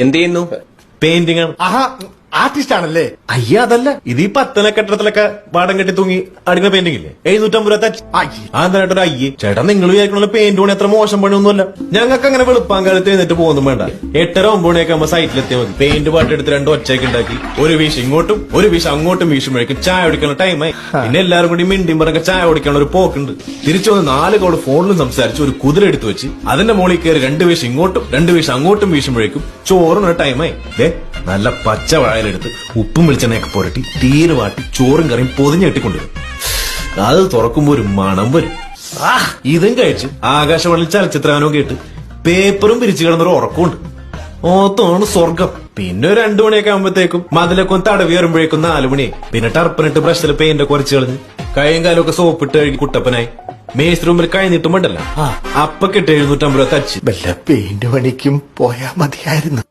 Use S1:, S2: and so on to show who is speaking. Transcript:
S1: എന്ത് ചെയ്യുന്നു?
S2: പെയിന്റിംഗ് ആണ്.
S3: ആഹാ, ആർട്ടിസ്റ്റ് ആണല്ലേ?
S2: അയ്യ അതല്ല, ഇത് ഈ പത്തന കെട്ടിടത്തിലൊക്കെ പാടം കെട്ടി തൂങ്ങി അടിക്കുന്ന പെയിന്റിംഗ് ഇല്ലേ, 750 അതെന്തായിട്ടൊരു അയ്യേ ചേട്ടാ, നിങ്ങൾ വിചാരിക്കണ പെയിന്റ് പണി എത്ര മോശം പണിയൊന്നുമല്ല. ഞങ്ങൾക്ക് അങ്ങനെ വെളുപ്പാൻ കാലത്ത് എഴുന്നിട്ട് പോകുന്നു വേണ്ട. 8:30-9 മണിയൊക്കെ ആകുമ്പോ സൈറ്റിലെത്തിയാൽ മതി. പെയിന്റ് പാട്ടെടുത്ത് 2 ഒച്ചയൊക്കെ ഉണ്ടാക്കി ഒരു വീശ് ഇങ്ങോട്ടും ഒരു വീശ് അങ്ങോട്ടും വീശുമ്പോഴേക്കും ചായ കുടിക്കുന്ന ടൈമായി. പിന്നെ എല്ലാവരും കൂടി മിണ്ടിയും പറഞ്ഞ ചായ കുടിക്കാനുള്ള ഒരു പോക്കുണ്ട്. തിരിച്ചു വന്ന് 4 കോട് ഫോണിലും സംസാരിച്ച് ഒരു കുതിര എടുത്തു വെച്ച് അതിന്റെ മുകളിൽ കയറി 2 വീശ് ഇങ്ങോട്ടും 2 വീശ് അങ്ങോട്ടും വീശുമ്പോഴേക്കും ചോറിന് ടൈമായി. നല്ല പച്ച വാഴയിലെടുത്ത് ഉപ്പും വെളിച്ചെണ്ണയൊക്കെ പുരട്ടി തീര് വാട്ടി ചോറും കറിയും പൊതിഞ്ഞെട്ടിക്കൊണ്ടുവരും. അത് തുറക്കുമ്പോ ഒരു മണം വരും. ഇതും കഴിച്ച് ആകാശവാണിയിൽ ചലച്ചിത്രഗാനവും കേട്ട് പേപ്പറും പിരിച്ചു കിടന്നൊരു ഉറക്കമുണ്ട്. ഓത്താണ് സ്വർഗം. പിന്നെ 2 മണിയൊക്കെ ആകുമ്പോഴത്തേക്കും മതിലൊക്കെ ഒന്ന് തടവി വരുമ്പോഴേക്കും 4 മണിയായി. പിന്നെ ടർപ്പനിട്ട് ബ്രഷിൽ പെയിന്റ് ഒക്കെ കുറച്ച് കളഞ്ഞ് കൈയും കാലമൊക്കെ സോപ്പിട്ട് കഴുകി കുട്ടപ്പനായി. മേസ്ത്രി റൂമിൽ കൈ നീട്ടുമ്പോണ്ടല്ല അപ്പൊ കിട്ടി 750 തച്ച്.
S3: വല്ല പെയിന്റ് പണിക്കും പോയാ മതിയായിരുന്നു.